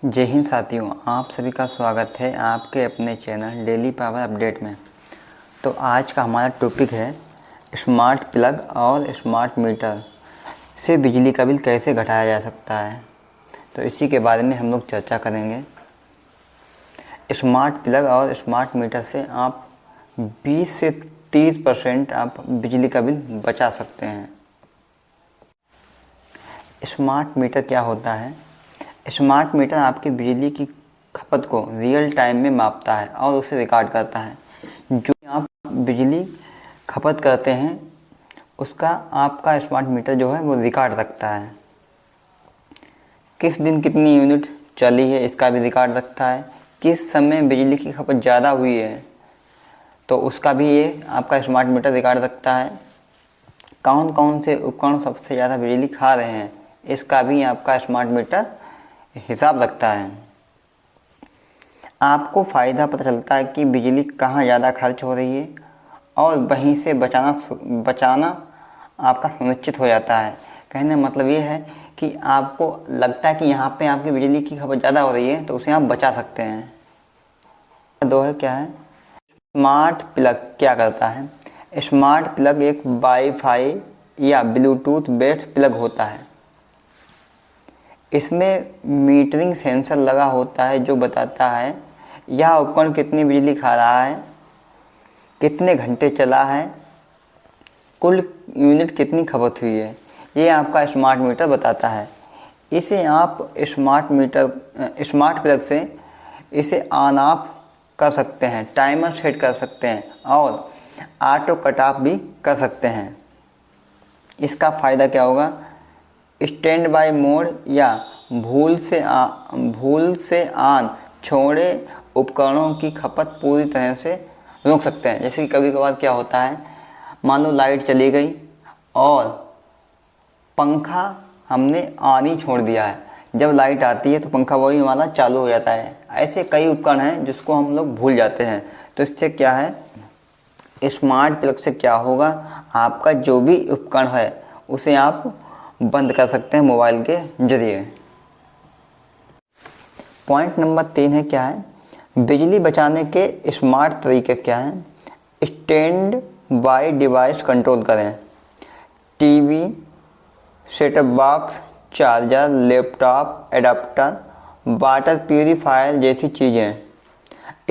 जय हिंद साथियों, आप सभी का स्वागत है आपके अपने चैनल डेली पावर अपडेट में। तो आज का हमारा टॉपिक है स्मार्ट प्लग और स्मार्ट मीटर से बिजली का बिल कैसे घटाया जा सकता है। तो इसी के बारे में हम लोग चर्चा करेंगे। स्मार्ट प्लग और स्मार्ट मीटर से आप 20 से 30% आप बिजली का बिल बचा सकते हैं। स्मार्ट मीटर क्या होता है? स्मार्ट मीटर आपकी बिजली की खपत को रियल टाइम में मापता है और उसे रिकॉर्ड करता है। जो आप बिजली खपत करते हैं उसका आपका स्मार्ट मीटर जो है वो रिकॉर्ड रखता है। किस दिन कितनी यूनिट चली है इसका भी रिकॉर्ड रखता है। किस समय बिजली की खपत ज़्यादा हुई है तो उसका भी ये आपका स्मार्ट मीटर रिकॉर्ड रखता है। कौन कौन से उपकरण सबसे ज़्यादा बिजली खा रहे हैं इसका भी आपका स्मार्ट मीटर हिसाब रखता है। आपको फ़ायदा पता चलता है कि बिजली कहाँ ज़्यादा खर्च हो रही है और वहीं से बचाना आपका सुनिश्चित हो जाता है। कहने का मतलब ये है कि आपको लगता है कि यहाँ पे आपकी बिजली की खपत ज़्यादा हो रही है तो उसे आप बचा सकते हैं। दो है क्या है? स्मार्ट प्लग क्या करता है? स्मार्ट प्लग एक वाईफाई या ब्लूटूथ बेस्ड प्लग होता है। इसमें मीटरिंग सेंसर लगा होता है जो बताता है यह उपकरण कितनी बिजली खा रहा है, कितने घंटे चला है, कुल यूनिट कितनी खपत हुई है। ये आपका स्मार्ट मीटर बताता है। इसे आप स्मार्ट प्लग से इसे ऑन ऑफ कर सकते हैं, टाइमर सेट कर सकते हैं और ऑटो कट ऑफ भी कर सकते हैं। इसका फ़ायदा क्या होगा? स्टैंड बाय मोड या भूल से ऑन छोड़े उपकरणों की खपत पूरी तरह से रोक सकते हैं। जैसे कि कभी कभार क्या होता है, मान लो लाइट चली गई और पंखा हमने ऑन ही छोड़ दिया है। जब लाइट आती है तो पंखा वही हमारा चालू हो जाता है। ऐसे कई उपकरण हैं जिसको हम लोग भूल जाते हैं। तो इससे क्या है, स्मार्ट प्लग से क्या होगा, आपका जो भी उपकरण है उसे आप बंद कर सकते हैं मोबाइल के जरिए। पॉइंट नंबर 3 है क्या है? बिजली बचाने के स्मार्ट तरीके क्या हैं? स्टैंड बाय डिवाइस कंट्रोल करें। TV, setup box, charger, laptop, adapter, water purifier जैसी चीज़ें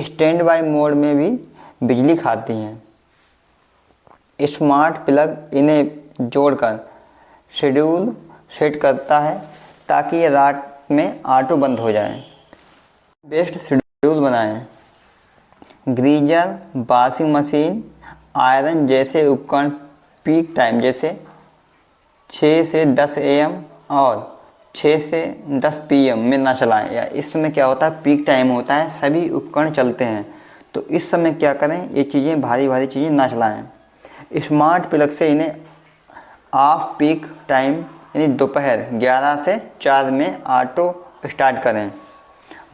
स्टैंड बाय मोड में भी बिजली खाती हैं। स्मार्ट प्लग इन्हें जोड़कर शेड्यूल सेट करता है ताकि ये रात में ऑटो बंद हो जाए। बेस्ट शेड्यूल बनाएं। गीजर, वॉशिंग मशीन, आयरन जैसे उपकरण पीक टाइम जैसे 6 से 10 AM और 6 से 10 PM में ना चलाएं। या इस समय क्या होता है, पीक टाइम होता है, सभी उपकरण चलते हैं। तो इस समय क्या करें, ये चीज़ें भारी चीज़ें ना चलाएं। स्मार्ट प्लग से इन्हें ऑफ पीक टाइम यानी दोपहर 11 से 4 में ऑटो स्टार्ट करें।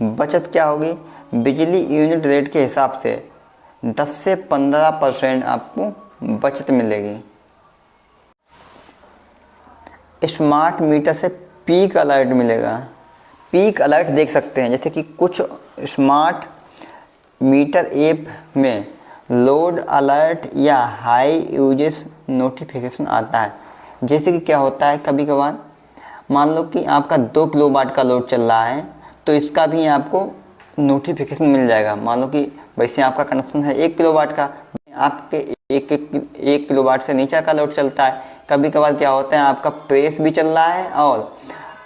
बचत क्या होगी? बिजली यूनिट रेट के हिसाब से 10 से 15% आपको बचत मिलेगी। स्मार्ट मीटर से पीक अलर्ट मिलेगा। पीक अलर्ट देख सकते हैं, जैसे कि कुछ स्मार्ट मीटर ऐप में लोड अलर्ट या हाई यूजेस नोटिफिकेशन आता है। जैसे कि क्या होता है, कभी कभार मान लो कि आपका 2 किलोवाट का लोड चल रहा है तो इसका भी आपको नोटिफिकेशन मिल जाएगा। मान लो कि वैसे आपका कनेक्शन है 1 किलोवाट का, आपके 1 किलोवाट से नीचे का लोड चलता है। कभी कभार क्या होता है, आपका प्रेस भी चल रहा है और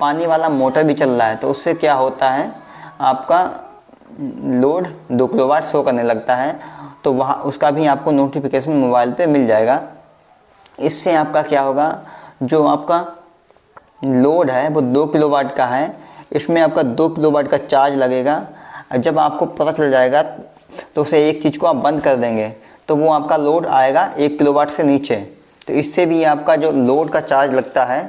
पानी वाला मोटर भी चल रहा है, तो उससे क्या होता है, आपका लोड 2 किलोवाट शो करने लगता है। तो वहाँ उसका भी आपको नोटिफिकेशन मोबाइल पे मिल जाएगा। इससे आपका क्या होगा, जो आपका लोड है वो 2 किलोवाट का है, इसमें आपका 2 किलोवाट का चार्ज लगेगा। जब आपको पता चल जाएगा तो उसे एक चीज़ को आप बंद कर देंगे तो वो आपका लोड आएगा 1 किलोवाट से नीचे। तो इससे भी आपका जो लोड का चार्ज लगता है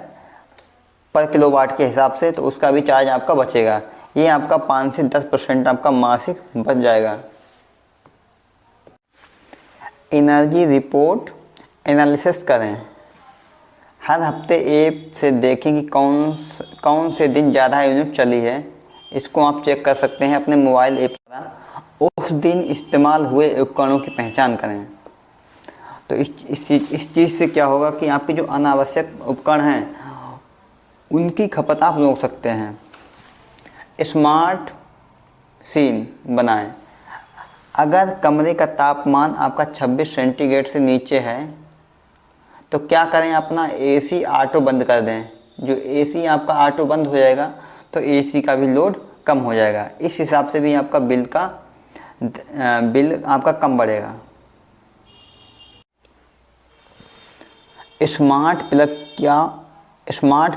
पर किलोवाट के हिसाब से, तो उसका भी चार्ज आपका बचेगा। ये आपका 5 से 10% आपका मासिक बच जाएगा। एनर्जी रिपोर्ट एनालिसिस करें। हर हफ्ते ऐप से देखें कि कौन से दिन ज़्यादा यूनिट चली है। इसको आप चेक कर सकते हैं अपने मोबाइल ऐप द्वारा। उस दिन इस्तेमाल हुए उपकरणों की पहचान करें। तो इस चीज़ से क्या होगा कि आपके जो अनावश्यक उपकरण हैं उनकी खपत आप रोक सकते हैं। स्मार्ट सीन बनाएं। अगर कमरे का तापमान आपका 26 सेंटीग्रेड से नीचे है तो क्या करें, अपना एसी ऑटो बंद कर दें। जो एसी आपका ऑटो बंद हो जाएगा तो एसी का भी लोड कम हो जाएगा। इस हिसाब से भी आपका बिल आपका कम बढ़ेगा। स्मार्ट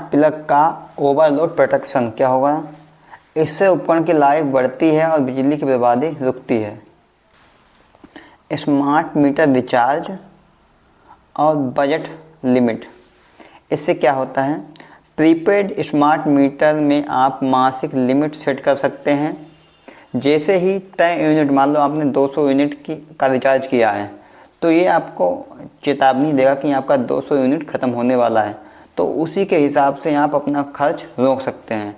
प्लग का ओवरलोड प्रोटेक्शन क्या होगा। इससे उपकरण की लाइफ बढ़ती है और बिजली की बर्बादी रुकती है। स्मार्ट मीटर रिचार्ज और बजट लिमिट। इससे क्या होता है, प्रीपेड स्मार्ट मीटर में आप मासिक लिमिट सेट कर सकते हैं। जैसे ही तय यूनिट, मान लो आपने 200 यूनिट का रिचार्ज किया है तो ये आपको चेतावनी देगा कि आपका 200 यूनिट ख़त्म होने वाला है। तो उसी के हिसाब से आप अपना खर्च रोक सकते हैं।